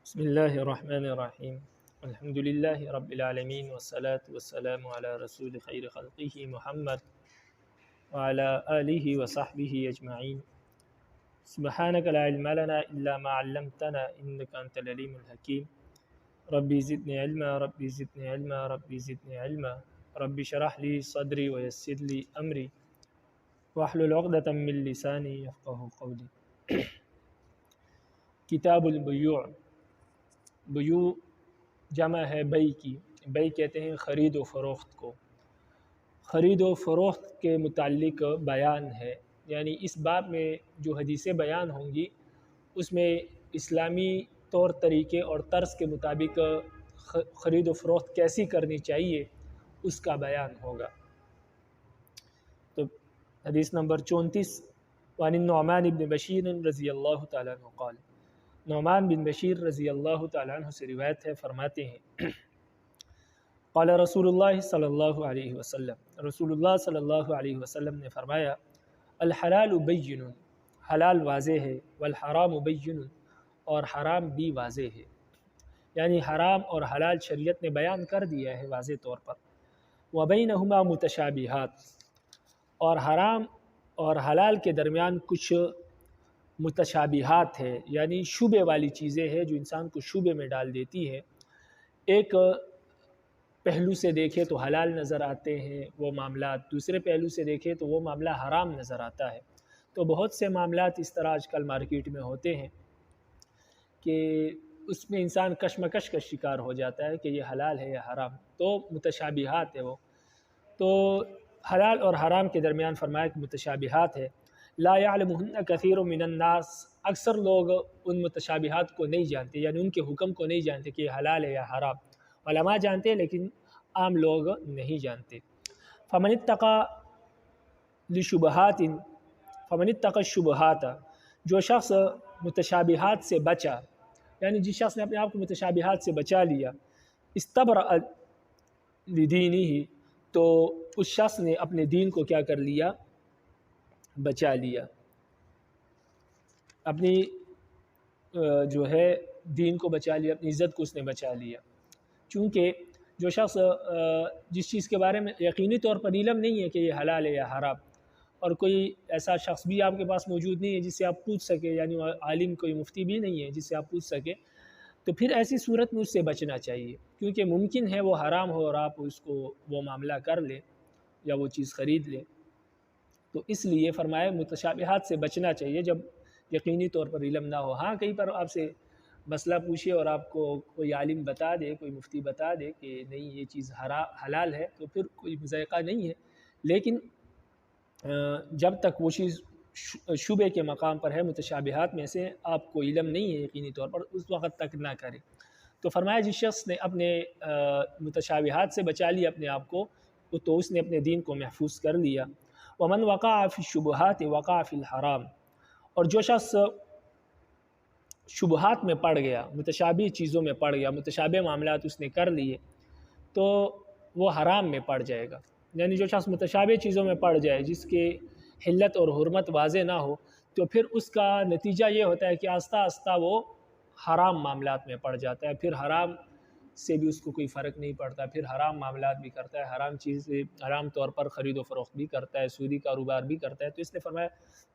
بسم الله الرحمن الرحيم. الحمد لله رب العالمين والصلاة والسلام على رسول خير خلقه محمد وعلى آله وصحبه أجمعين. سبحانك لا علم لنا إلا ما علمتنا إنك أنت العليم الحكيم. ربي زدني علما ربي زدني علما ربي زدني علما ربي شرح لي صدري ويسر لي أمري واحلل عقدة من لساني يفقه قولي. کتاب البیوع. بیوع جمع ہے بئی کی. بئی کہتے ہیں خرید و فروخت کو. خرید و فروخت کے متعلق بیان ہے، یعنی اس باب میں جو حدیثیں بیان ہوں گی اس میں اسلامی طور طریقے اور طرز کے مطابق خرید و فروخت کیسی کرنی چاہیے اس کا بیان ہوگا. تو حدیث نمبر 34 وعن النعمان بن بشیر رضی اللہ تعالیٰ عنہ قال. نعمان بن بشیر رضی اللہ تعالیٰ عنہ سے روایت ہے، فرماتے ہیں قال رسول اللہ صلی اللہ علیہ وسلم، رسول اللہ صلی اللہ علیہ وسلم نے فرمایا الحلال بین، حلال واضح ہے، والحرام بین، اور حرام بھی واضح ہے. یعنی حرام اور حلال شریعت نے بیان کر دیا ہے واضح طور پر. وبینہما متشابہات، اور حرام اور حلال کے درمیان کچھ متشابہات ہے، یعنی شبے والی چیزیں ہیں جو انسان کو شبے میں ڈال دیتی ہے. ایک پہلو سے دیکھے تو حلال نظر آتے ہیں وہ معاملات، دوسرے پہلو سے دیکھے تو وہ معاملہ حرام نظر آتا ہے. تو بہت سے معاملات اس طرح آج کل مارکیٹ میں ہوتے ہیں کہ اس میں انسان کشمکش کا شکار ہو جاتا ہے کہ یہ حلال ہے یا حرام. تو متشابہات ہے وہ. تو حلال اور حرام کے درمیان فرمایا کہ متشابہات ہے. لا يعلمهن كثير من الناس، اکثر لوگ ان متشابہات کو نہیں جانتے، یعنی ان کے حکم کو نہیں جانتے کہ یہ حلال ہے یا حرام. علماء جانتے ہیں لیکن عام لوگ نہیں جانتے. فمن اتقى لشبہات، فمن اتقى الشبہات، جو شخص متشابہات سے بچا، یعنی جس شخص نے اپنے آپ کو متشابہات سے بچا لیا، استبرأ لدینہ، تو اس شخص نے اپنے دین کو کیا کر لیا؟ بچا لیا. اپنی جو ہے دین کو بچا لیا، اپنی عزت کو اس نے بچا لیا. چونکہ جو شخص جس چیز کے بارے میں یقینی طور پر علم نہیں ہے کہ یہ حلال ہے یا حرام، اور کوئی ایسا شخص بھی آپ کے پاس موجود نہیں ہے جس سے آپ پوچھ سکے، یعنی عالم کوئی مفتی بھی نہیں ہے جس سے آپ پوچھ سکے، تو پھر ایسی صورت میں اس سے بچنا چاہیے. کیونکہ ممکن ہے وہ حرام ہو اور آپ اس کو وہ معاملہ کر لیں یا وہ چیز خرید لیں. تو اس لیے فرمایا متشابہات سے بچنا چاہیے جب یقینی طور پر علم نہ ہو. ہاں کہیں پر آپ سے مسئلہ پوچھے اور آپ کو کوئی عالم بتا دے، کوئی مفتی بتا دے کہ نہیں یہ چیز حلال ہے، تو پھر کوئی مضائقہ نہیں ہے. لیکن جب تک وہ چیز شبے کے مقام پر ہے، متشابہات میں سے آپ کو علم نہیں ہے یقینی طور پر، اس وقت تک نہ کرے. تو فرمایا جس شخص نے اپنے متشابہات سے بچا لیا اپنے آپ کو، تو اس نے اپنے دین کو محفوظ کر لیا. ومن وقع فی الشبہات وقع فی الحرام، اور جو شخص شبہات میں پڑ گیا، متشابہ چیزوں میں پڑ گیا، متشابہ معاملات اس نے کر لیے، تو وہ حرام میں پڑ جائے گا. یعنی جو شخص متشابہ چیزوں میں پڑ جائے جس کے حلت اور حرمت واضح نہ ہو، تو پھر اس کا نتیجہ یہ ہوتا ہے کہ آہستہ آہستہ وہ حرام معاملات میں پڑ جاتا ہے. پھر حرام سے بھی اس کو کوئی فرق نہیں پڑتا، پھر حرام معاملات بھی کرتا ہے، حرام چیز حرام طور پر خرید و فروخت بھی کرتا ہے، سودی کاروبار بھی کرتا ہے. تو اس نے فرمایا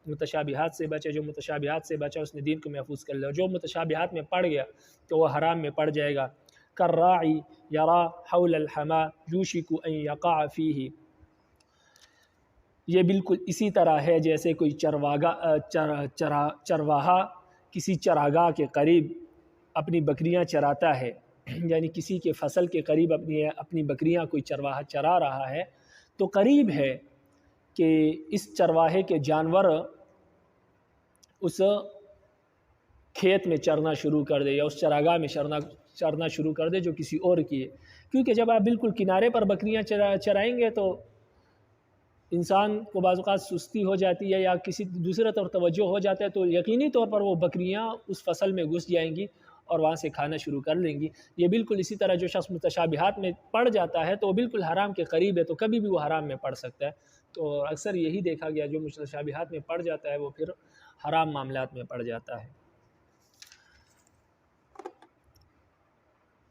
متشابہات سے بچے. جو متشابہات سے بچا اس نے دین کو محفوظ کر لیا. جو متشابہات میں پڑ گیا تو وہ حرام میں پڑ جائے گا. کالراعی یرا حول الحما یوشک ان یقع فیہ، یہ بالکل اسی طرح ہے جیسے کوئی چرواہا کسی چراگاہ کے قریب اپنی بکریاں چراتا ہے، یعنی کسی کے فصل کے قریب اپنی بکریاں کوئی چرواہا چرا رہا ہے، تو قریب ہے کہ اس چرواہے کے جانور اس کھیت میں چرنا شروع کر دے یا اس چراگاہ میں چرنا شروع کر دے جو کسی اور کی ہے. کیونکہ جب آپ بالکل کنارے پر بکریاں چرائیں گے تو انسان کو بعض اوقات سستی ہو جاتی ہے یا کسی دوسرے طور توجہ ہو جاتا ہے، تو یقینی طور پر وہ بکریاں اس فصل میں گھس جائیں گی اور وہاں سے کھانا شروع کر لیں گی. یہ بالکل اسی طرح جو شخص متشابہات میں پڑ جاتا ہے تو وہ بالکل حرام کے قریب ہے، تو کبھی بھی وہ حرام میں پڑ سکتا ہے. تو اکثر یہی دیکھا گیا جو متشابہات میں پڑ جاتا ہے وہ پھر حرام معاملات میں پڑ جاتا ہے.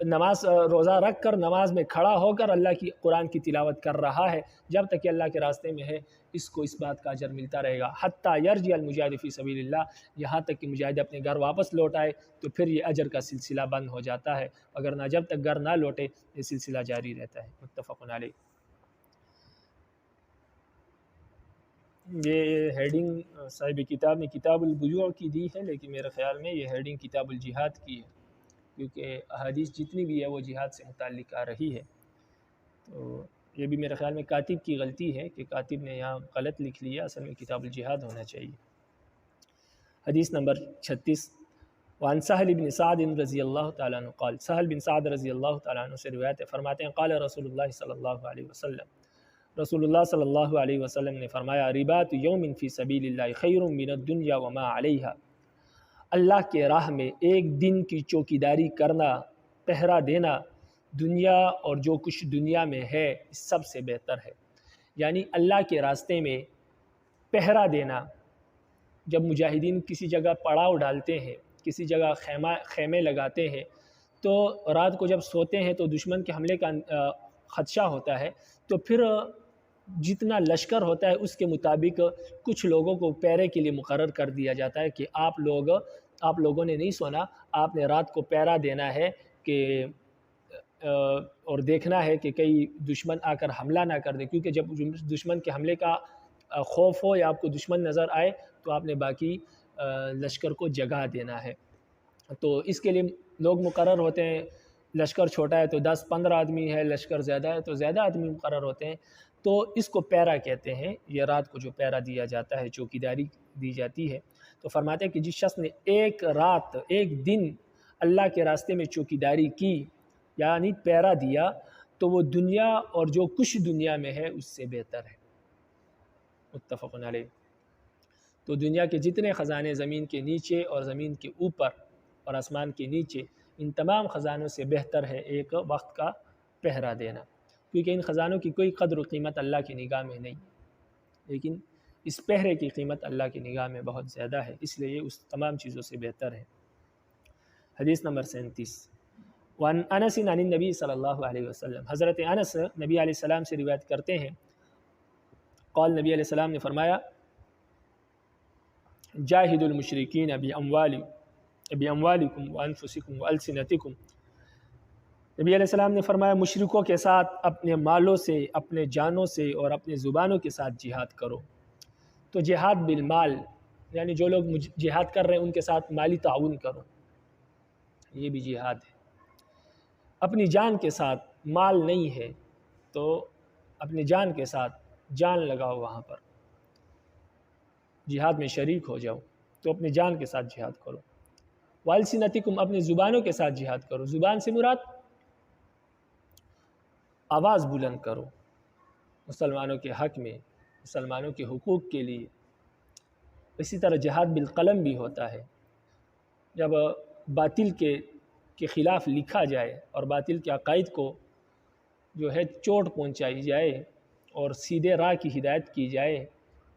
نماز روزہ رکھ کر نماز میں کھڑا ہو کر اللہ کی قرآن کی تلاوت کر رہا ہے، جب تک کہ اللہ کے راستے میں ہے اس کو اس بات کا اجر ملتا رہے گا۔ حتیٰ یرجع المجاہد فی سبیل اللہ، یہاں تک کہ مجاہد اپنے گھر واپس لوٹ آئے تو پھر یہ اجر کا سلسلہ بند ہو جاتا ہے، اگر نہ جب تک گھر نہ لوٹے یہ سلسلہ جاری رہتا ہے۔ متفق علیہ۔ یہ ہیڈنگ صاحب کتاب نے کتاب البیوع کی دی ہے، لیکن میرے خیال میں یہ ہیڈنگ کتاب الجہاد کی ہے، کیونکہ احادیث جتنی بھی ہے وہ جہاد سے متعلق آ رہی ہے۔ تو یہ بھی میرے خیال میں کاتب کی غلطی ہے کہ کاتب نے یہاں غلط لکھ لیا، اصل میں کتاب الجہاد ہونا چاہیے۔ حدیث نمبر 36، وعن سہل بن سعد رضی اللہ تعالیٰ عنہ قال، سہل بن سعد رضی اللہ تعالیٰ عنہ سے روایت ہے، فرماتے ہیں قال رسول اللہ صلی اللہ علیہ وسلم، رسول اللہ صلی اللہ علیہ وسلم نے فرمایا رباط یوم فی سبیل اللہ خیر من الدنیا وما علیہا، اللہ کے راہ میں ایک دن کی چوکیداری کرنا، پہرا دینا، دنیا اور جو کچھ دنیا میں ہے اس سب سے بہتر ہے۔ یعنی اللہ کے راستے میں پہرا دینا، جب مجاہدین کسی جگہ پڑاؤ ڈالتے ہیں، کسی جگہ خیمے لگاتے ہیں، تو رات کو جب سوتے ہیں تو دشمن کے حملے کا خدشہ ہوتا ہے، تو پھر جتنا لشکر ہوتا ہے اس کے مطابق کچھ لوگوں کو پیرے کے لیے مقرر کر دیا جاتا ہے کہ آپ لوگوں نے نہیں سونا، آپ نے رات کو پیرا دینا ہے کہ اور دیکھنا ہے کہ کئی دشمن آ کر حملہ نہ کر دے، کیونکہ جب دشمن کے حملے کا خوف ہو یا آپ کو دشمن نظر آئے تو آپ نے باقی لشکر کو جگہ دینا ہے۔ تو اس کے لیے لوگ مقرر ہوتے ہیں، لشکر چھوٹا ہے تو 10-15 آدمی ہے، لشکر زیادہ ہے تو زیادہ آدمی مقرر ہوتے ہیں، تو اس کو پیرا کہتے ہیں۔ یہ رات کو جو پیرا دیا جاتا ہے، چوکیداری دی جاتی ہے، تو فرماتے ہیں کہ جس شخص نے ایک رات ایک دن اللہ کے راستے میں چوکیداری کی یعنی پیرا دیا تو وہ دنیا اور جو کچھ دنیا میں ہے اس سے بہتر ہے۔ متفق علیہ۔ تو دنیا کے جتنے خزانے زمین کے نیچے اور زمین کے اوپر اور آسمان کے نیچے، ان تمام خزانوں سے بہتر ہے ایک وقت کا پہرا دینا، کیونکہ ان خزانوں کی کوئی قدر و قیمت اللہ کی نگاہ میں نہیں، لیکن اس پہرے کی قیمت اللہ کی نگاہ میں بہت زیادہ ہے، اس لیے یہ اس تمام چیزوں سے بہتر ہے۔ حدیث نمبر 37، وعن انس عن النبی صلی اللہ علیہ وسلم، حضرت انس نبی علیہ السلام سے روایت کرتے ہیں، قال نبی علیہ السلام نے فرمایا جاہد المشرکین باموالکم وانفسکم والسنتکم، نبی علیہ السلام نے فرمایا مشرکوں کے ساتھ اپنے مالوں سے، اپنے جانوں سے اور اپنے زبانوں کے ساتھ جہاد کرو۔ تو جہاد بالمال، یعنی جو لوگ جہاد کر رہے ہیں ان کے ساتھ مالی تعاون کرو، یہ بھی جہاد ہے۔ اپنی جان کے ساتھ، مال نہیں ہے تو اپنی جان کے ساتھ جان لگاؤ، وہاں پر جہاد میں شریک ہو جاؤ، تو اپنی جان کے ساتھ جہاد کرو۔ والسنتکم، اپنی زبانوں کے ساتھ جہاد کرو، زبان سے مراد آواز بلند کرو مسلمانوں کے حق میں، مسلمانوں کے حقوق کے لیے۔ اسی طرح جہاد بالقلم بھی ہوتا ہے، جب باطل کے خلاف لکھا جائے اور باطل کے عقائد کو جو ہے چوٹ پہنچائی جائے اور سیدھے راہ کی ہدایت کی جائے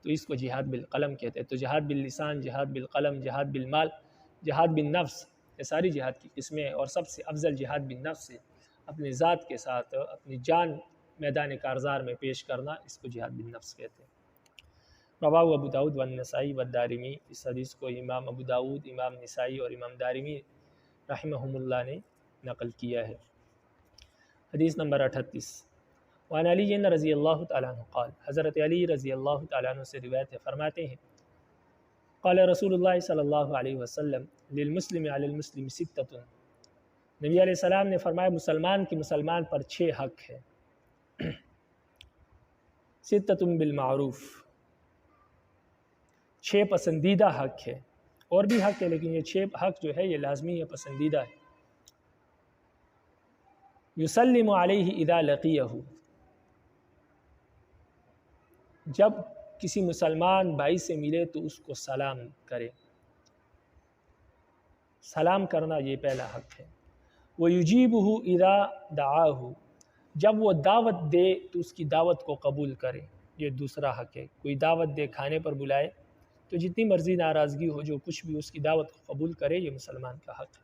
تو اس کو جہاد بالقلم کہتے ہیں۔ تو جہاد باللسان، جہاد بالقلم، جہاد بالمال، جہاد بالنفس، یہ ساری جہاد کی قسمیں ہیں، اور سب سے افضل جہاد بالنفس ہے، اپنی ذات کے ساتھ اپنی جان میدان کارزار میں پیش کرنا، اس کو جہاد بالنفس کہتے ہیں۔ رواہ ابو داؤد والنسائی والدارمی، اس حدیث کو امام ابو داؤد، امام نسائی اور امام دارمی رحمہم اللہ نے نقل کیا ہے۔ حدیث نمبر 38، وعن علی رضی اللہ تعالیٰ عنہ قال، حضرت علی رضی اللہ تعالیٰ عنہ سے روایت ہے، فرماتے ہیں قال رسول اللہ صلی اللہ علیہ وسلم للمسلم علی المسلم ستۃ، نبی علیہ السلام نے فرمایا مسلمان کی مسلمان پر 6 حق ہے، ستۃ بالمعروف، 6 پسندیدہ حق ہے، اور بھی حق ہے لیکن یہ 6 حق جو ہے یہ لازمی ہے، پسندیدہ ہے۔ یسلم علیہ اذا لقیہ، جب کسی مسلمان بھائی سے ملے تو اس کو سلام کرے، سلام کرنا یہ پہلا حق ہے۔ وَيُجِيبُهُ إِذَا دَعَاهُ، جب وہ دعوت دے تو اس کی دعوت کو قبول کرے، یہ دوسرا حق ہے۔ کوئی دعوت دے، کھانے پر بلائے تو جتنی مرضی ناراضگی ہو، جو کچھ بھی، اس کی دعوت کو قبول کرے، یہ مسلمان کا حق ہے۔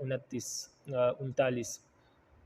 39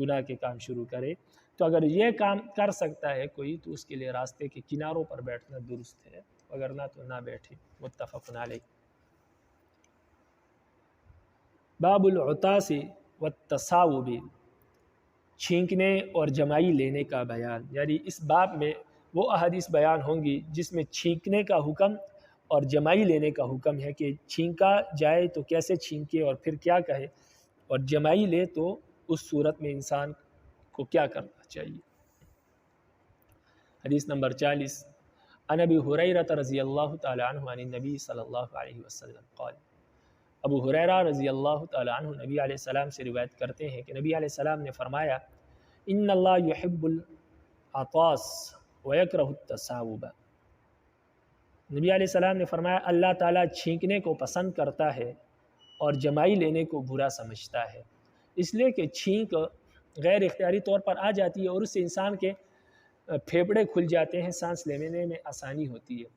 گناہ کے کام شروع کرے، تو اگر یہ کام کر سکتا ہے کوئی تو اس کے لیے راستے کے کناروں پر بیٹھنا درست ہے، وگرنہ تو نہ بیٹھے۔ متفق علیہ۔ باب العطاس والتصاوب، چھینکنے اور جمائی لینے کا بیان، یعنی اس باب میں وہ احادیث بیان ہوں گی جس میں چھینکنے کا حکم اور جمائی لینے کا حکم ہے کہ چھینکا جائے تو کیسے چھینکے اور پھر کیا کہے، اور جمائی لے تو اس صورت میں انسان کو کیا کرنا چاہیے۔ حدیث نمبر 40، عن ابی ہریرہ رضی اللہ تعالی عنہ عن النبی صلی اللہ علیہ وسلم قال، ابو ہریرہ رضی اللہ تعالی عنہ نبی علیہ السلام سے روایت کرتے ہیں کہ نبی علیہ السلام نے فرمایا، ان اللہ یحب العطاس ویکرہ التصاوب، نبی علیہ السلام نے فرمایا اللہ تعالیٰ چھینکنے کو پسند کرتا ہے اور جمائی لینے کو برا سمجھتا ہے، اس لیے کہ چھینک غیر اختیاری طور پر آ جاتی ہے اور اس سے انسان کے پھیپھڑے کھل جاتے ہیں، سانس لینے میں آسانی ہوتی ہے،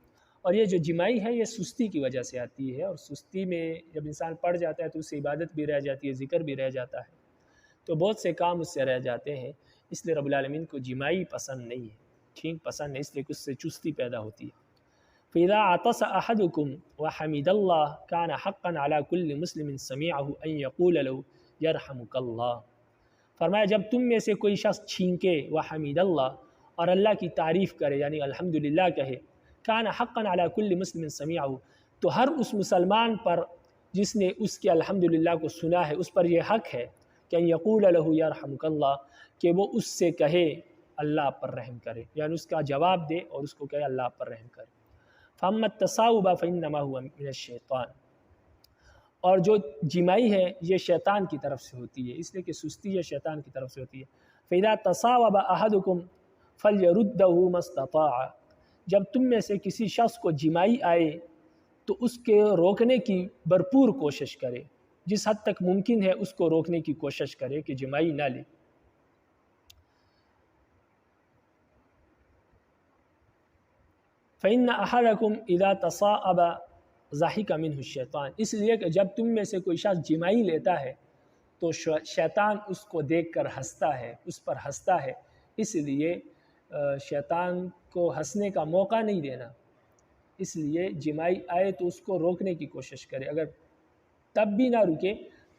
اور یہ جو جمائی ہے یہ سستی کی وجہ سے آتی ہے، اور سستی میں جب انسان پڑ جاتا ہے تو اس سے عبادت بھی رہ جاتی ہے، ذکر بھی رہ جاتا ہے، تو بہت سے کام اس سے رہ جاتے ہیں، اس لیے رب العالمین کو جمائی پسند نہیں ہے، چھینک پسند نہیں، اس لیے کہ اس سے چستی پیدا ہوتی ہے۔ فَإِذَا عَطَسَ أَحَدُكُمْ وَحَمِدَ اللَّهَ كَانَ حَقًّا عَلَى كُلِّ مُسْلِمٍ سَمِعَهُ أَن يَقُولَ لَهُ يَرْحَمُكَ اللَّهُ، فرمایا جب تم میں سے کوئی شخص چھینکے وحمد اللہ اور اللہ کی تعریف کرے یعنی الحمدللہ کہے، كَانَ حَقًّا عَلَى كُلِّ مُسْلِمٍ سَمِعَهُ، تو ہر اس مسلمان پر جس نے اس کے الحمدللہ کو سنا ہے اس پر یہ حق ہے کہ ان یقول لہ یرحمک اللہ، کہ وہ اس سے کہے اللہ پر رحم کرے، یعنی اس کا جواب دے اور اس کو کہے اللہ پر رحم کرے۔ فَأَمَّا التَّصَاوُبَ فَإِنَّمَا هُوَ مِنَ الشَّيْطَانِ، اور جو جمائی ہے یہ شیطان کی طرف سے ہوتی ہے، اس لیے کہ سستی یہ شیطان کی طرف سے ہوتی ہے۔ فَإِذَا تَصَاوَبَ أَحَدُكُمْ فَلْيَرُدَّهُ مَا اسْتَطَاعَ، جب تم میں سے کسی شخص کو جمائی آئے تو اس کے روکنے کی بھرپور کوشش کرے، جس حد تک ممکن ہے اس کو روکنے کی کوشش کرے کہ جمائی نہ لے۔ فَإِنَّ أَحَدَكُمْ إِذَا تَصَاءَبَ ضَحِكَ مِنْهُ الشَّيْطَانُ، اس لیے کہ جب تم میں سے کوئی شخص جمائی لیتا ہے تو شیطان اس کو دیکھ کر ہنستا ہے، اس پر ہنستا ہے، اس لیے شیطان کو ہنسنے کا موقع نہیں دینا، اس لیے جمائی آئے تو اس کو روکنے کی کوشش کرے، اگر تب بھی نہ رکے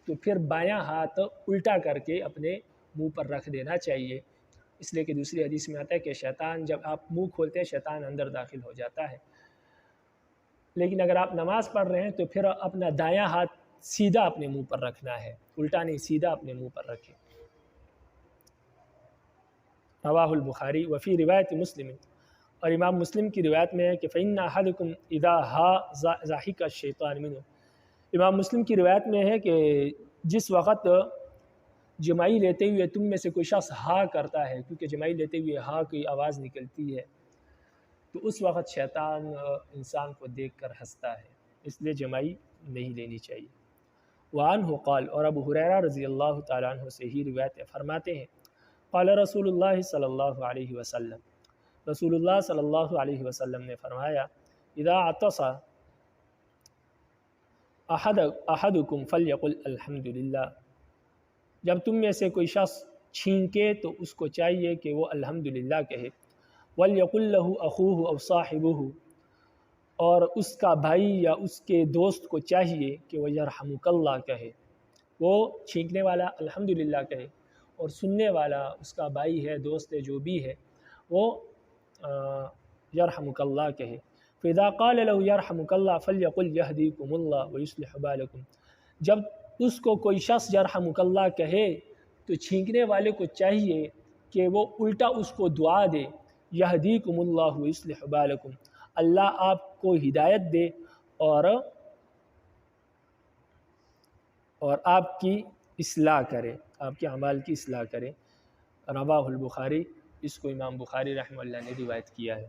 تو پھر بایاں ہاتھ الٹا کر کے اپنے منہ پر رکھ دینا چاہیے، اس لیے کہ دوسری حدیث میں آتا ہے کہ شیطان جب آپ منہ کھولتے ہیں شیطان اندر داخل ہو جاتا ہے۔ لیکن اگر آپ نماز پڑھ رہے ہیں تو پھر اپنا دایاں ہاتھ سیدھا اپنے منہ پر رکھنا ہے، الٹا نہیں، سیدھا اپنے منہ پر رکھیں۔ رواہ البخاری وفی روایت مسلم، اور امام مسلم کی روایت میں ہے کہ فَإِنَّ أَحَدُكُمْ إِذَا هَا ضَحِكَ الشَّيْطَانُ مِنْهُ، امام مسلم کی روایت میں ہے کہ جس وقت جمائی لیتے ہوئے تم میں سے کوئی شخص ہا کرتا ہے، کیونکہ جمائی لیتے ہوئے ہا کی آواز نکلتی ہے، تو اس وقت شیطان انسان کو دیکھ کر ہنستا ہے، اس لیے جمائی نہیں لینی چاہیے۔ وعنہ قال، اور ابو ہریرہ رضی اللہ تعالیٰ عنہ سے ہی روایت فرماتے ہیں، قال رسول اللہ صلی اللہ علیہ وسلم، رسول اللہ صلی اللہ علیہ وسلم نے فرمایا، اذا عطس احدکم فلیقل الحمدللہ، جب تم میں سے کوئی شخص چھینکے تو اس کو چاہیے کہ وہ الحمدللہ کہے، وَلْيَقُلْ لَهُ أَخُوهُ أَوْ صَاحِبُهُ، اور اس کا بھائی یا اس کے دوست کو چاہیے کہ وہ یرحمک اللہ کہے، وہ چھینکنے والا الحمدللہ کہے اور سننے والا اس کا بھائی ہے، دوست ہے، جو بھی ہے، وہ یرحمک اللہ کہے۔ فَإِذَا قَالَ لَهُ يَرْحَمُكَ اللَّهُ فَلْيَقُلْ يَهْدِيكُمُ اللَّهُ وَيُصْلِحُ بَالَكُمْ، جب اس کو کوئی شخص یرحمک اللہ کہے تو چھینکنے والے کو چاہیے کہ وہ الٹا اس کو دعا دے، یہدیکم اللہ ویصلح بالکم، اللہ آپ کو ہدایت دے اور آپ کی اصلاح کرے، آپ کے اعمال کی اصلاح کرے۔ رواہ البخاری، اس کو امام بخاری رحمہ اللہ نے روایت کیا ہے۔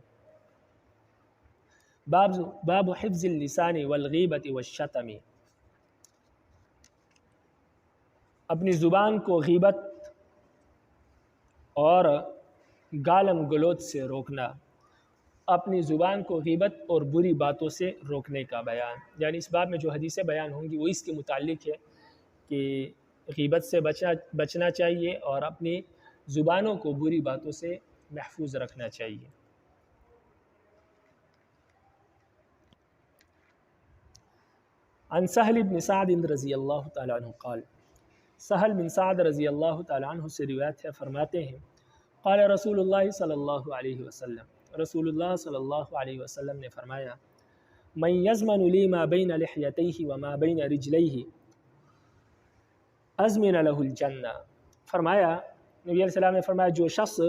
باب حفظ اللسان والغیبت والشتم، اپنی زبان کو غیبت اور گالم گلوچ سے روکنا، اپنی زبان کو غیبت اور بری باتوں سے روکنے کا بیان، یعنی اس باب میں جو حدیثیں بیان ہوں گی وہ اس کے متعلق ہے کہ غیبت سے بچنا چاہیے اور اپنی زبانوں کو بری باتوں سے محفوظ رکھنا چاہیے۔ عن سہل بن سعد رضی اللہ تعالیٰ عنہ قال، سہل بن سعد رضی اللہ تعالیٰ عنہ سے روایت ہے، فرماتے ہیں قال رسول اللہ صلی اللہ علیہ وسلم، رسول اللہ صلی اللہ علیہ وسلم نے فرمایا من یضمن لی ما بین لحیتیہ وما بین رجلیہ ازمن لہ الجنہ۔ فرمایا، نبی علیہ السلام نے فرمایا جو شخص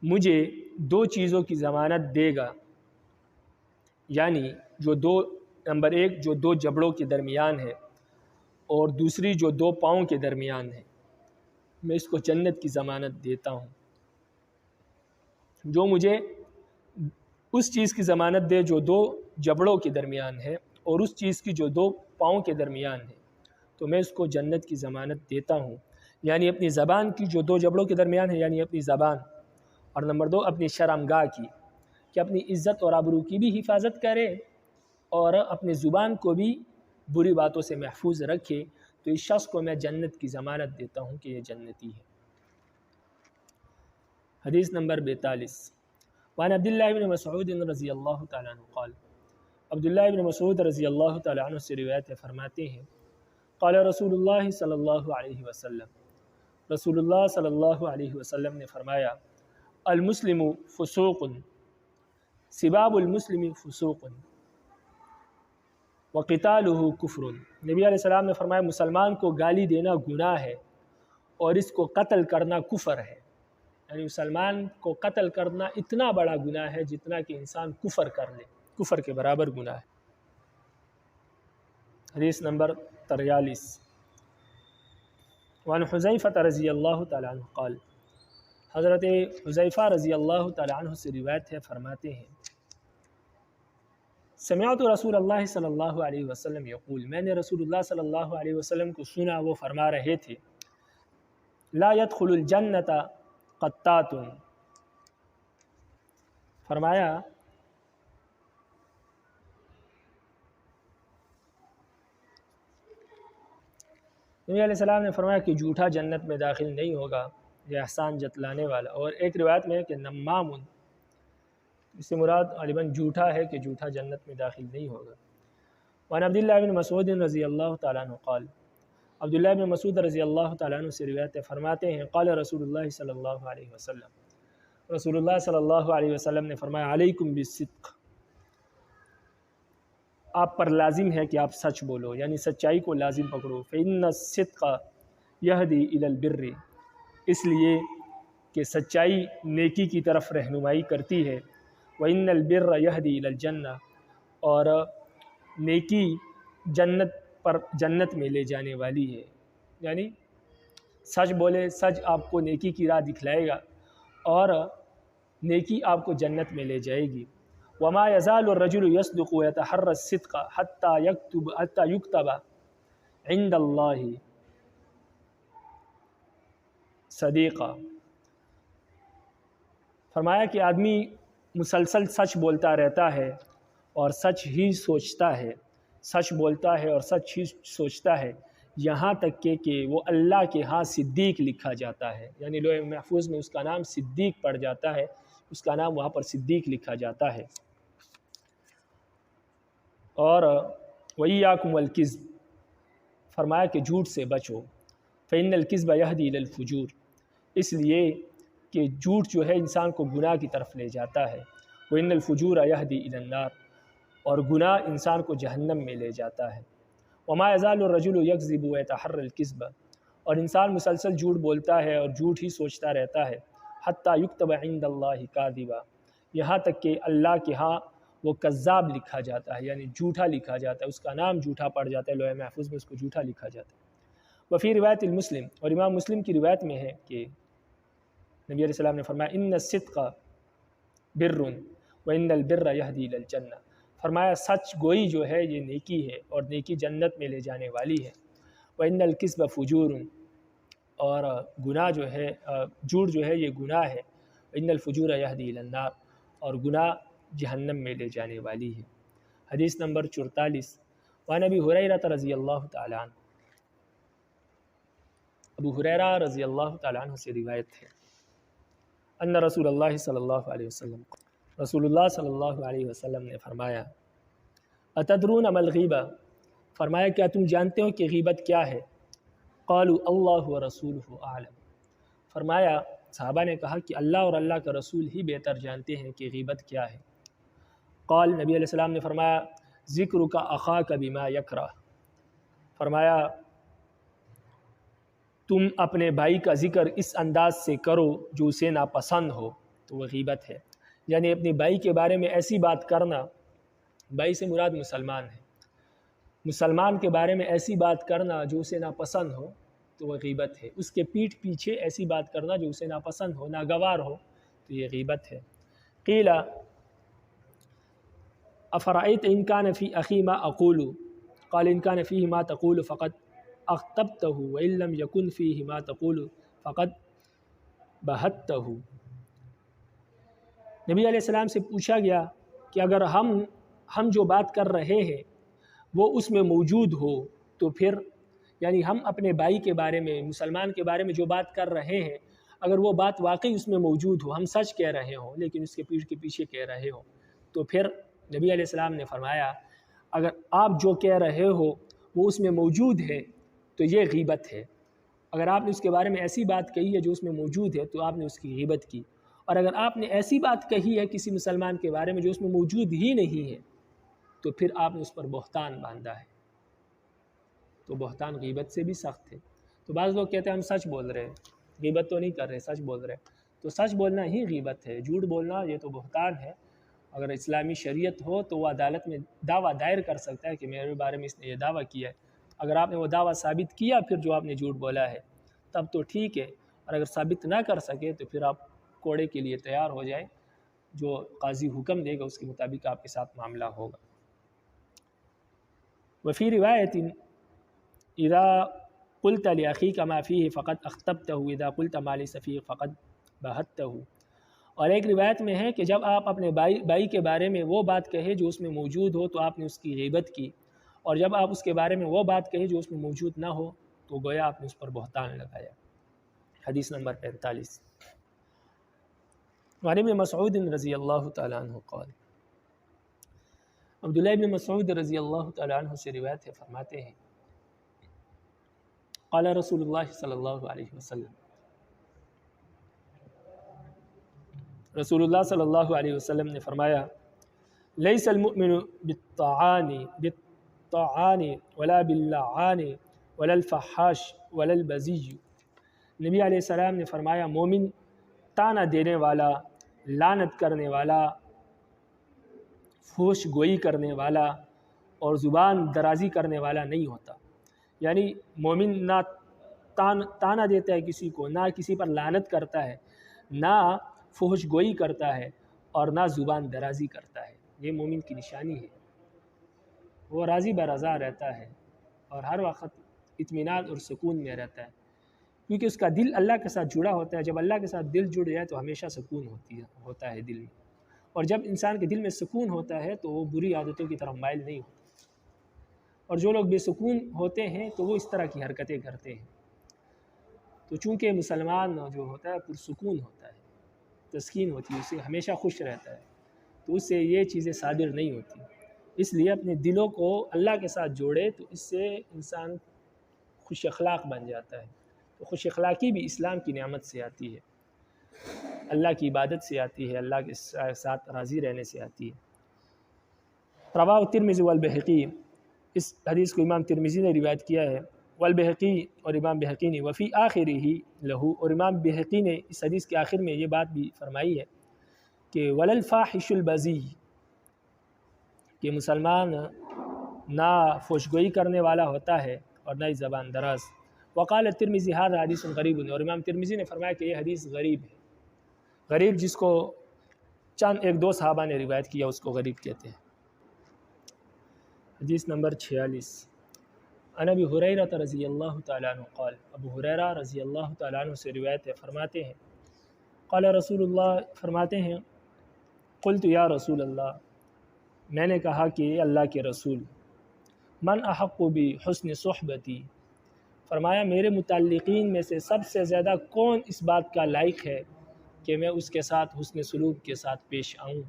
مجھے دو چیزوں کی ضمانت دے گا، یعنی نمبر ایک جو دو جبڑوں کے درمیان ہے اور دوسری جو دو پاؤں کے درمیان ہے، میں اس کو جنت کی ضمانت دیتا ہوں۔ جو مجھے اس چیز کی ضمانت دے جو دو جبڑوں کے درمیان ہے اور اس چیز کی جو دو پاؤں کے درمیان ہے، تو میں اس کو جنت کی ضمانت دیتا ہوں۔ یعنی اپنی زبان کی جو دو جبڑوں کے درمیان ہے، یعنی اپنی زبان، اور نمبر دو اپنی شرمگاہ کی، کہ اپنی عزت اور آبرو کی بھی حفاظت کرے اور اپنی زبان کو بھی بری باتوں سے محفوظ رکھے، تو اس شخص کو میں جنت کی ضمانت دیتا ہوں کہ یہ جنتی ہے۔ حدیث نمبر 42، وعن عبداللہ بن مسعود رضی اللہ تعالیٰ عنہ قال، عبداللہ بن مسعود رضی اللہ تعالیٰ عنہ سے روایت ہے، فرماتے ہیں قال رسول اللہ صلی اللہ علیہ وسلم، رسول اللہ صلی اللہ علیہ وسلم نے فرمایا المسلم فسوق سباب المسلم فسوق وقتالہ کفر۔ نبی علیہ السلام نے فرمایا مسلمان کو گالی دینا گناہ ہے اور اس کو قتل کرنا کفر ہے۔ یعنی مسلمان کو قتل کرنا اتنا بڑا گناہ ہے جتنا کہ انسان کفر کر لے، کفر کے برابر گناہ ہے۔ حدیث نمبر 43، وعن حذیفہ رضی اللہ تعالیٰ عنہ قال، حضرت حذیفہ رضی اللہ تعالیٰ عنہ سے روایت ہے، فرماتے ہیں سمعت رسول اللہ صلی اللہ علیہ وسلم یقول، میں نے رسول اللہ صلی اللہ علیہ وسلم کو سنا، وہ فرما رہے تھے لا يدخل الجنت قطات، فرمایا نبی علیہ السلام نے فرمایا کہ جھوٹا جنت میں داخل نہیں ہوگا، یہ احسان جتلانے والا، اور ایک روایت میں ہے کہ نمام، اس سے مراد غالباً جھوٹا ہے کہ جھوٹا جنت میں داخل نہیں ہوگا۔ وعن عبداللہ بن مسعود رضی اللہ تعالیٰ عنہ قال، عبداللہ بن مسعود رضی اللہ تعالیٰ عنہ سے روایت ہے، فرماتے ہیں قال رسول اللہ صلی اللہ علیہ وسلم، رسول اللہ صلی اللہ علیہ وسلم نے فرمایا علیکم بالصدق، آپ پر لازم ہے کہ آپ سچ بولو، یعنی سچائی کو لازم پکڑو۔ فإن الصدق یہدی الی البر، اس لیے کہ سچائی نیکی کی طرف رہنمائی کرتی ہے۔ وإن البر یہدی الی الجنہ، اور نیکی جنت میں لے جانے والی ہے۔ یعنی سچ بولے، سچ آپ کو نیکی کی راہ دکھلائے گا اور نیکی آپ کو جنت میں لے جائے گی۔ وما يزال الرجل يصدق ويتحرى الصدق حتى يكتب عند اللہ صدیقا، فرمایا کہ آدمی مسلسل سچ بولتا رہتا ہے اور سچ ہی سوچتا ہے، سچ بولتا ہے اور سچ ہی سوچتا ہے، یہاں تک کہ وہ اللہ کے ہاں صدیق لکھا جاتا ہے۔ یعنی لوح محفوظ میں اس کا نام صدیق پڑ جاتا ہے، اس کا نام وہاں پر صدیق لکھا جاتا ہے۔ اور وَإِيَّاكُمْ وَالْكِذْبَ، فرمایا کہ جھوٹ سے بچو۔ فَإِنَّ الْكِذْبَ يَهْدِي إِلَى الْفُجُورِ، اس لیے کہ جھوٹ جو ہے انسان کو گناہ کی طرف لے جاتا ہے۔ وَإِنَّ الْفُجُورَ يَهْدِي إِلَى النَّارِ، اور گناہ انسان کو جہنم میں لے جاتا ہے۔ وَمَا يَزَالُ الرَّجُلُ يَكْذِبُ وَيَتَحَرَّى الْكِذْبَ، اور انسان مسلسل جھوٹ بولتا ہے اور جھوٹ ہی سوچتا رہتا ہے۔ حَتَّى يُكْتَبَ عِندَ اللَّهِ كَاذِبًا، یہاں تک کہ اللہ کے ہاں وہ کذاب لکھا جاتا ہے، یعنی جھوٹا لکھا جاتا ہے، اس کا نام جھوٹا پڑ جاتا ہے، لوح محفوظ میں اس کو جھوٹا لکھا جاتا ہے۔ وفی روایت المسلم، اور امام مسلم کی روایت میں ہے کہ نبی علیہ السلام نے فرمایا ان الصدق بر وان البر یہدی الی الجنہ، فرمایا سچ گوئی جو ہے یہ نیکی ہے اور نیکی جنت میں لے جانے والی ہے۔ وان الکذب فجور، اور گناہ جو ہے جھوٹ جو ہے یہ گناہ ہے۔ ان الفجور یہدی الی النار، اور گناہ جہنم میں لے جانے والی ہے۔ حدیث نمبر 44، وعن ابی ہریرہ رضی اللہ تعالی عنہ، ابو ہریرہ رضی اللہ تعالیٰ عنہ سے روایت ہے ان رسول اللہ صلی اللہ علیہ وسلم رسول اللہ صلی اللہ علیہ وسلم نے فرمایا اتدرون ما الغیبہ، فرمایا کیا تم جانتے ہو کہ غیبت کیا ہے؟ قالوا اللہ ورسولہ اعلم، فرمایا صحابہ نے کہا کہ اللہ اور اللہ کا رسول ہی بہتر جانتے ہیں کہ غیبت کیا ہے۔ قال، نبی علیہ السلام نے فرمایا ذکرک اخاک بما یکرہ، فرمایا تم اپنے بھائی کا ذکر اس انداز سے کرو جو اسے ناپسند ہو تو وہ غیبت ہے، یعنی اپنے بھائی کے بارے میں ایسی بات کرنا، بھائی سے مراد مسلمان ہے، مسلمان کے بارے میں ایسی بات کرنا جو اسے ناپسند ہو تو وہ غیبت ہے، اس کے پیٹھ پیچھے ایسی بات کرنا جو اسے ناپسند ہو، ناگوار ہو تو یہ غیبت ہے۔ قیل افرأیت ان کان فی اخی ما اقول، قال ان کان فیہ ما تقول فقد اغتبتہ وان لم یکن فیہ ما تقول فقد بہتہ۔ نبی علیہ السلام سے پوچھا گیا کہ اگر ہم جو بات کر رہے ہیں وہ اس میں موجود ہو تو پھر، یعنی ہم اپنے بھائی کے بارے میں، مسلمان کے بارے میں جو بات کر رہے ہیں اگر وہ بات واقعی اس میں موجود ہو، ہم سچ کہہ رہے ہوں لیکن اس کے پیٹھ کے پیچھے کہہ رہے ہوں، تو پھر نبی علیہ السلام نے فرمایا اگر آپ جو کہہ رہے ہو وہ اس میں موجود ہے تو یہ غیبت ہے۔ اگر آپ نے اس کے بارے میں ایسی بات کہی ہے جو اس میں موجود ہے تو آپ نے اس کی غیبت کی، اور اگر آپ نے ایسی بات کہی ہے کسی مسلمان کے بارے میں جو اس میں موجود ہی نہیں ہے تو پھر آپ نے اس پر بہتان باندھا ہے، تو بہتان غیبت سے بھی سخت ہے۔ تو بعض لوگ کہتے ہیں ہم سچ بول رہے ہیں، غیبت تو نہیں کر رہے، سچ بول رہے ہیں، تو سچ بولنا ہی غیبت ہے، جھوٹ بولنا یہ تو بہتان ہے۔ اگر اسلامی شریعت ہو تو وہ عدالت میں دعویٰ دائر کر سکتا ہے کہ میرے بارے میں اس نے یہ دعویٰ کیا ہے، اگر آپ نے وہ دعویٰ ثابت کیا پھر جو آپ نے جھوٹ بولا ہے تب تو ٹھیک ہے، اور اگر ثابت نہ کر سکے تو پھر آپ کوڑے کے لیے تیار ہو جائیں، جو قاضی حکم دے گا اس کے مطابق آپ کے ساتھ معاملہ ہوگا۔ وفی روایت اذا قلت لأخیک ما فیہ فقد اغتبتہ اذا قلت ما لیس فیہ فقد بہتہ، اور ایک روایت میں ہے کہ جب آپ اپنے بھائی کے بارے میں وہ بات کہے جو اس میں موجود ہو تو آپ نے اس کی غیبت کی، اور جب آپ اس کے بارے میں وہ بات کہے جو اس میں موجود نہ ہو تو گویا آپ نے اس پر بہتان لگایا۔ حدیث نمبر 45۔ وعن ابن مسعود رضی اللہ تعالیٰ عنہ قال، عبداللہ ابن مسعود رضی اللہ تعالیٰ عنہ سے روایت ہے، فرماتے ہیں قال رسول اللہ صلی اللہ علیہ وسلم، رسول اللہ صلی اللہ علیہ وسلم نے فرمایا لیس المؤمن بالطعان ولا باللعان ولا الفحاش ولا البذی، نبی علیہ السلام نے فرمایا مومن طعنہ دینے والا، لعنت کرنے والا، فحش گوئی کرنے والا اور زبان درازی کرنے والا نہیں ہوتا، یعنی مومن نہ طعنہ دیتا ہے کسی کو، نہ کسی پر لعنت کرتا ہے، نہ فحش گوئی کرتا ہے اور نہ زبان درازی کرتا ہے، یہ مومن کی نشانی ہے۔ وہ راضی برضا رہتا ہے اور ہر وقت اطمینان اور سکون میں رہتا ہے، کیونکہ اس کا دل اللہ کے ساتھ جڑا ہوتا ہے۔ جب اللہ کے ساتھ دل جڑ جائے تو ہمیشہ سکون ہوتا ہے دل میں، اور جب انسان کے دل میں سکون ہوتا ہے تو وہ بری عادتوں کی طرف مائل نہیں ہوتا، اور جو لوگ بے سکون ہوتے ہیں تو وہ اس طرح کی حرکتیں کرتے ہیں۔ تو چونکہ مسلمان جو ہوتا ہے پرسکون ہوتا ہے، تسکین ہوتی ہے، اسے ہمیشہ خوش رہتا ہے، تو اس سے یہ چیزیں صادر نہیں ہوتی، اس لیے اپنے دلوں کو اللہ کے ساتھ جوڑے تو اس سے انسان خوش اخلاق بن جاتا ہے۔ تو خوش اخلاقی بھی اسلام کی نعمت سے آتی ہے، اللہ کی عبادت سے آتی ہے، اللہ کے ساتھ راضی رہنے سے آتی ہے۔ رواہ ترمذی والبہقی، اس حدیث کو امام ترمذی نے روایت کیا ہے، والبہقی اور امام بہقی نے، وفی آخرہ لہو، اور امام بہقی نے اس حدیث کے آخر میں یہ بات بھی فرمائی ہے کہ وللفاحش البذی، کہ مسلمان نہ فحشگوئی کرنے والا ہوتا ہے اور نہ ہی زبان دراز۔ وقال ترمذی ھذا حدیث غریب، اور امام ترمذی نے فرمایا کہ یہ حدیث غریب ہے۔ غریب جس کو چند ایک دو صحابہ نے روایت کیا اس کو غریب کہتے ہیں۔ حدیث نمبر 46۔ عن ابی ہریرہ رضی اللہ تعالیٰ عنہ قال، ابو ہریرہ رضی اللہ تعالیٰ عنہ سے روایت ہے، فرماتے ہیں قال رسول اللہ، فرماتے ہیں قلت یا رسول اللہ، میں نے کہا کہ اللہ کے رسول، من احق بحسن صحبتی، فرمایا میرے متعلقین میں سے سب سے زیادہ کون اس بات کا لائق ہے کہ میں اس کے ساتھ حسن سلوک کے ساتھ پیش آؤں؟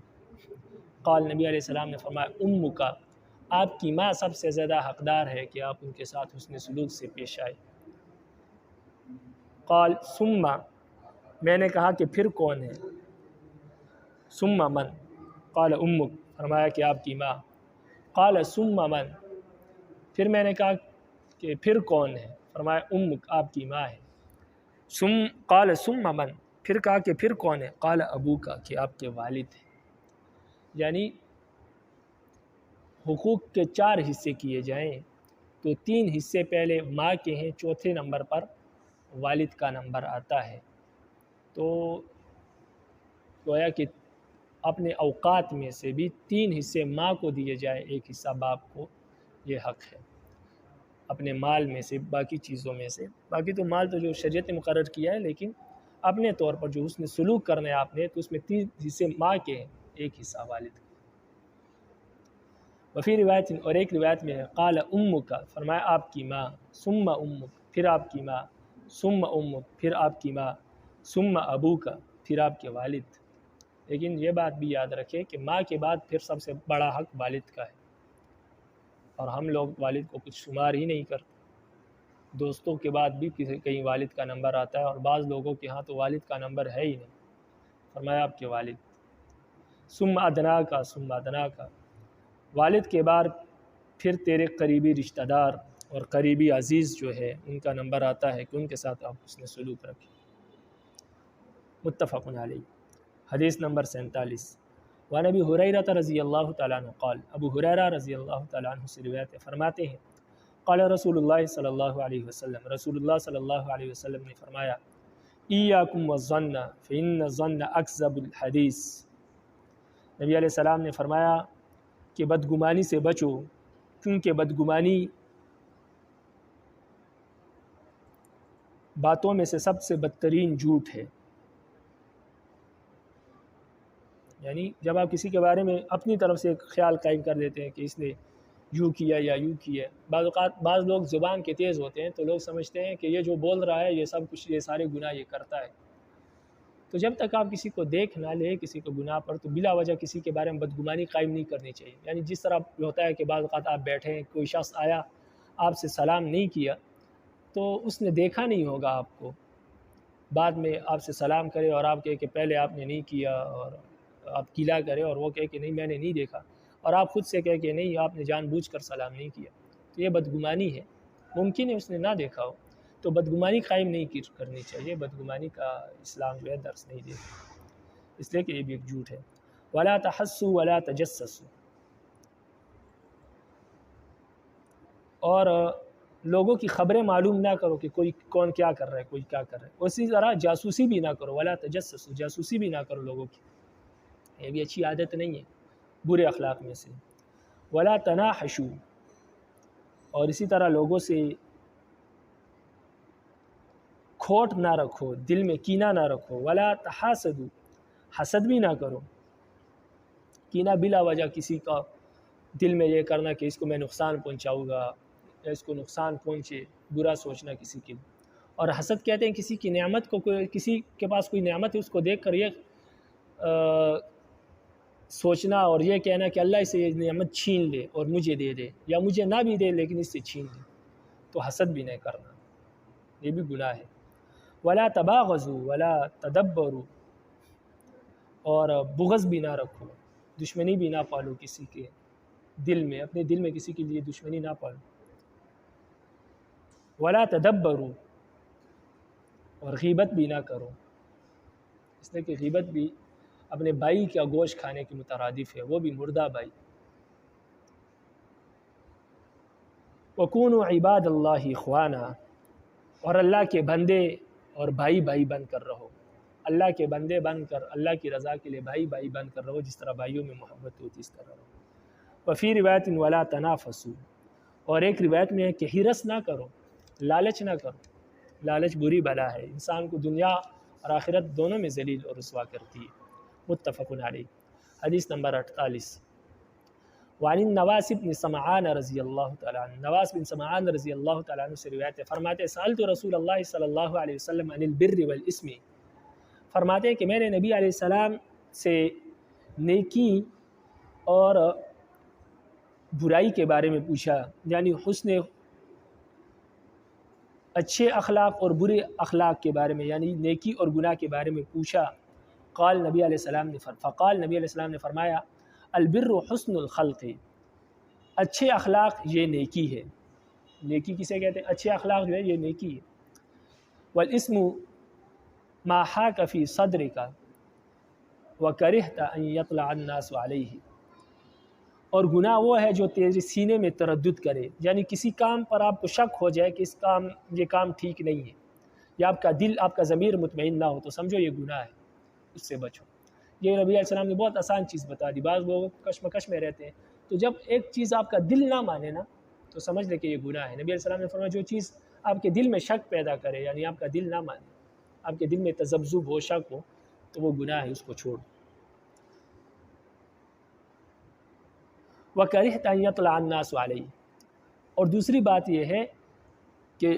قال نبی علیہ السلام نے فرمایا امک، آپ کی ماں سب سے زیادہ حقدار ہے کہ آپ ان کے ساتھ حسن سلوک سے پیش آئے۔ قال ثم، میں نے کہا کہ پھر کون ہے؟ ثم من؟ قال امک، فرمایا کہ آپ کی ماں۔ قال ثم من، پھر میں نے کہا کہ پھر کون ہے؟ فرمایا امک، آپ کی ماں ہے۔ قال ثم من، پھر کہا کہ پھر کون ہے؟ قال ابوک، کہ آپ کے والد ہیں۔ یعنی حقوق کے 4 حصے کیے جائیں تو 3 حصے پہلے ماں کے ہیں، چوتھے نمبر پر والد کا نمبر آتا ہے۔ تو گویا کہ اپنے اوقات میں سے بھی 3 حصے ماں کو دیے جائیں، 1 حصہ باپ کو، یہ حق ہے اپنے مال میں سے، باقی چیزوں میں سے۔ باقی تو مال تو جو شریعت نے مقرر کیا ہے، لیکن اپنے طور پر جو حسن سلوک کرنا ہے آپ نے، تو اس میں 3 حصے ماں کے ہیں، 1 حصہ والد کا۔ وفی روایت، اور ایک روایت میں ہے قال امک، فرمایا آپ کی ماں، ثم امک، پھر آپ کی ماں، ثم امک، پھر آپ کی ماں، ثم ابوک، پھر آپ کے والد۔ لیکن یہ بات بھی یاد رکھیں کہ ماں کے بعد پھر سب سے بڑا حق والد کا ہے، اور ہم لوگ والد کو کچھ شمار ہی نہیں کرتے۔ دوستوں کے بعد بھی کہیں والد کا نمبر آتا ہے، اور بعض لوگوں کے ہاں تو والد کا نمبر ہے ہی نہیں۔ فرمایا آپ کے والد۔ ثم ادناک، ثم ادناک، والد کے بعد پھر تیرے قریبی رشتہ دار اور قریبی عزیز جو ہے ان کا نمبر آتا ہے کہ ان کے ساتھ آپ حسن سلوک رکھیں۔ متفق علیہ۔ حدیث نمبر 47، وعن ابی ہریرہ رضی اللہ تعالیٰ عنہ قال، ابو ہریرہ رضی اللہ تعالیٰ عنہ سے روایت فرماتے ہیں قال رسول اللہ صلی اللہ علیہ وسلم، رسول اللہ صلی اللہ علیہ وسلم نے فرمایا ایاکم والظن فإن الظن اکذب الحدیث۔ نبی علیہ السلام نے فرمایا کہ بدگمانی سے بچو، کیونکہ بدگمانی باتوں میں سے سب سے بدترین جھوٹ ہے۔ یعنی جب آپ کسی کے بارے میں اپنی طرف سے ایک خیال قائم کر دیتے ہیں کہ اس نے یوں کیا یا یوں کیا، بعض اوقات بعض لوگ زبان کے تیز ہوتے ہیں تو لوگ سمجھتے ہیں کہ یہ جو بول رہا ہے یہ سب کچھ، یہ سارے گناہ یہ کرتا ہے۔ تو جب تک آپ کسی کو دیکھ نہ لے کسی کو گناہ پر، تو بلا وجہ کسی کے بارے میں بدگمانی قائم نہیں کرنی چاہیے۔ یعنی جس طرح ہوتا ہے کہ بعض اوقات آپ بیٹھے ہیں، کوئی شخص آیا آپ سے سلام نہیں کیا، تو اس نے دیکھا نہیں ہوگا آپ کو، بعد میں آپ سے سلام کرے اور آپ کہے کہ پہلے آپ نے نہیں کیا، اور آپ قلع کرے اور وہ کہے کہ نہیں میں نے نہیں دیکھا، اور آپ خود سے کہے کہ نہیں آپ نے جان بوجھ کر سلام نہیں کیا، تو یہ بدگمانی ہے۔ ممکن ہے اس نے نہ دیکھا ہو، تو بدگمانی قائم نہیں کرنی چاہیے، بدگمانی کا اسلام جو ہے درس نہیں دیتا، اس لیے کہ یہ بھی ایک جھوٹ ہے۔ ولا تحسوا ولا تجسسوا، اور لوگوں کی خبریں معلوم نہ کرو کہ کوئی کون کیا کر رہا ہے، کوئی کیا کر رہا ہے۔ اسی طرح جاسوسی بھی نہ کرو، ولا تجسسوا، جاسوسی بھی نہ کرو لوگوں کی، یہ بھی اچھی عادت نہیں ہے، برے اخلاق میں سے۔ ولا تناحشوا، اور اسی طرح لوگوں سے کھوٹ نہ رکھو، دل میں کینہ نہ رکھو۔ ولا تحاسدوا، حسد بھی نہ کرو، کینہ بلا وجہ کسی کا دل میں یہ کرنا کہ اس کو میں نقصان پہنچاؤں گا یا اس کو نقصان پہنچے، برا سوچنا کسی کے۔ اور حسد کہتے ہیں کسی کی نعمت کو، کسی کے پاس کوئی نعمت ہے اس کو دیکھ کر یہ سوچنا اور یہ کہنا کہ اللہ اسے یہ نعمت چھین لے اور مجھے دے دے، یا مجھے نہ بھی دے لیکن اس سے چھین لے، تو حسد بھی نہیں کرنا، یہ بھی گناہ ہے۔ ولا تباغضوا ولا تدبروا، اور بغض بھی نہ رکھو، دشمنی بھی نہ پالو کسی کے دل میں، اپنے دل میں کسی کے لیے دشمنی نہ پالو۔ ولا تدبروا، اور غیبت بھی نہ کرو، اس لیے کہ غیبت بھی اپنے بھائی کا گوشت کھانے کے مترادف ہے، وہ بھی مردہ بھائی۔ وَكُونُوا عِبَادَ اللَّهِ إِخْوَانًا، اور اللہ کے بندے اور بھائی بھائی بن کر رہو، اللہ کے بندے بن کر، اللہ کی رضا کے لیے بھائی بھائی بن کر رہو، جس طرح بھائیوں میں محبت ہوتی اس طرح رہو۔ وفی روایت ولا تنافسوا، اور ایک روایت میں ہے کہ ہرس نہ کرو، لالچ نہ کرو، لالچ بری بلا ہے، انسان کو دنیا اور آخرت دونوں میں ذلیل اور رسوا کرتی ہے۔ متفق علیہ۔ حدیث نمبر 48، وعن نواس بن سمعان رضی اللہ تعالیٰ عنہ، نواس بن سمعان رضی اللہ تعالیٰ عنہ سے روایت ہے، فرماتے ہیں سألت رسول اللہ صلی اللہ علیہ وسلم عن البر والاسم، فرماتے ہیں کہ میں نے نبی علیہ السلام سے نیکی اور برائی کے بارے میں پوچھا، یعنی حسن اچھے اخلاق اور برے اخلاق کے بارے میں، یعنی نیکی اور گناہ کے بارے میں پوچھا۔ قال نبی علیہ السلام نے فقال نبی علیہ السلام نے فرمایا البر حسن الخلق، اچھے اخلاق یہ نیکی ہے۔ نیکی کسے کہتے ہیں؟ اچھے اخلاق جو ہے یہ نیکی ہے۔ والاسم ما حاک فی صدرک وکرہت ان یطلع الناس علیہ، اور گناہ وہ ہے جو تیرے سینے میں تردد کرے، یعنی کسی کام پر آپ کو شک ہو جائے کہ یہ کام ٹھیک نہیں ہے، یا آپ کا دل، آپ کا ضمیر مطمئن نہ ہو، تو سمجھو یہ گناہ ہے، اس سے بچو۔ یہ نبی علیہ السلام نے بہت آسان چیز بتا دی۔ بعض لوگ کشمکش میں رہتے ہیں، تو جب ایک چیز آپ کا دل نہ مانے نا تو سمجھ لے کہ یہ گناہ ہے۔ نبی علیہ السلام نے فرمایا جو چیز آپ کے دل میں شک پیدا کرے، یعنی آپ کا دل نہ مانے، آپ کے دل میں تذبذب ہو، شک ہو، تو وہ گناہ ہے، اس کو چھوڑ۔ وَكَرِهْتَ أَن يَطْلَعَ النَّاسُ عَلَيْهِ، اور دوسری بات یہ ہے کہ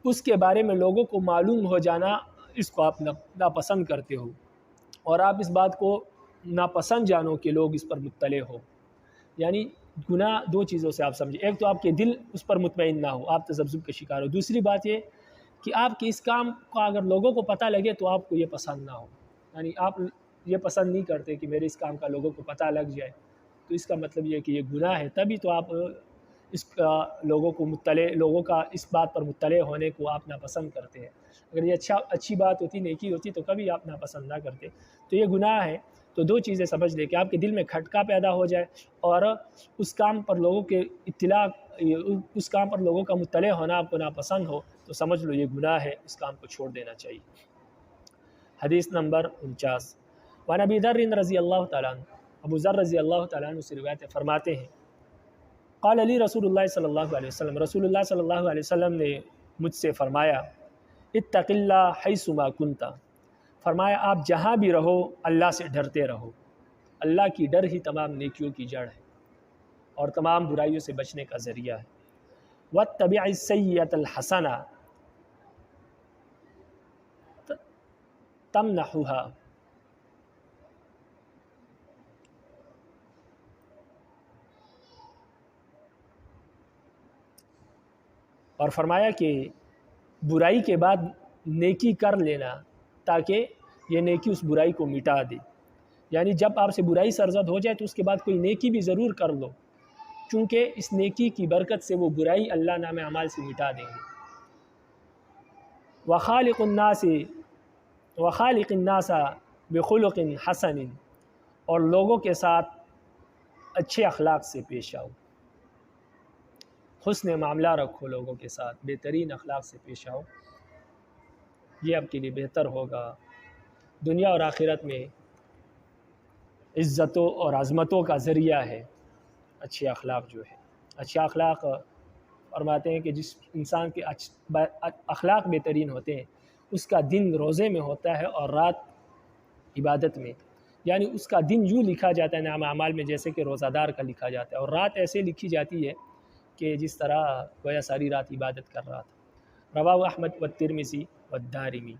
اس کے بارے میں لوگوں کو معلوم ہو جانا، اس کو آپ ناپسند کرتے ہو، اور آپ اس بات کو ناپسند جانو کہ لوگ اس پر مطلع ہو۔ یعنی گناہ دو چیزوں سے آپ سمجھیں، ایک تو آپ کے دل اس پر مطمئن نہ ہو، آپ تذبذب کے شکار ہو، دوسری بات یہ کہ آپ کے اس کام کا اگر لوگوں کو پتہ لگے تو آپ کو یہ پسند نہ ہو، یعنی آپ یہ پسند نہیں کرتے کہ میرے اس کام کا لوگوں کو پتہ لگ جائے، تو اس کا مطلب یہ کہ یہ گناہ ہے، تبھی تو آپ اس کا لوگوں کا اس بات پر مطلع ہونے کو آپ ناپسند کرتے ہیں۔ اگر یہ اچھی بات ہوتی، نیکی ہوتی، تو کبھی آپ ناپسند نہ کرتے۔ تو یہ گناہ ہے۔ تو دو چیزیں سمجھ لیں کہ آپ کے دل میں کھٹکا پیدا ہو جائے، اور اس کام پر لوگوں کے اس کام پر لوگوں کا مطلع ہونا آپ کو ناپسند ہو، تو سمجھ لو یہ گناہ ہے، اس کام کو چھوڑ دینا چاہیے۔ حدیث نمبر 49، وعن ابی ذر رضی اللہ تعالیٰ عنہ، ابو ذر رضی اللہ تعالیٰ عنہ سے روایت ہے، فرماتے ہیں قال علی رسول اللہ صلی اللہ علیہ وسلم، رسول اللہ صلی اللہ علیہ وسلم نے مجھ سے فرمایا اتق اللہ حیث ما کنت، فرمایا آپ جہاں بھی رہو اللہ سے ڈرتے رہو۔ اللہ کی ڈر ہی تمام نیکیوں کی جڑ ہے اور تمام برائیوں سے بچنے کا ذریعہ ہے۔ واتبع السیئۃ الحسنہ تمنحها، اور فرمایا کہ برائی کے بعد نیکی کر لینا تاکہ یہ نیکی اس برائی کو مٹا دے، یعنی جب آپ سے برائی سرزد ہو جائے تو اس کے بعد کوئی نیکی بھی ضرور کر لو، چونکہ اس نیکی کی برکت سے وہ برائی اللہ نام اعمال سے مٹا دیں گے۔ وخالق الناس بخلق حسن، اور لوگوں کے ساتھ اچھے اخلاق سے پیش آؤ، حسن معاملہ رکھو، لوگوں کے ساتھ بہترین اخلاق سے پیش آؤ، یہ آپ کے لیے بہتر ہوگا۔ دنیا اور آخرت میں عزتوں اور عظمتوں کا ذریعہ ہے اچھے اخلاق جو ہے۔ اچھے اخلاق فرماتے ہیں کہ جس انسان کے اخلاق بہترین ہوتے ہیں اس کا دن روزے میں ہوتا ہے اور رات عبادت میں، یعنی اس کا دن یوں لکھا جاتا ہے نام اعمال میں جیسے کہ روزہ دار کا لکھا جاتا ہے، اور رات ایسے لکھی جاتی ہے کہ جس طرح گویا ساری رات عبادت کر رہا تھا۔ رواہ احمد والترمذی والدارمی۔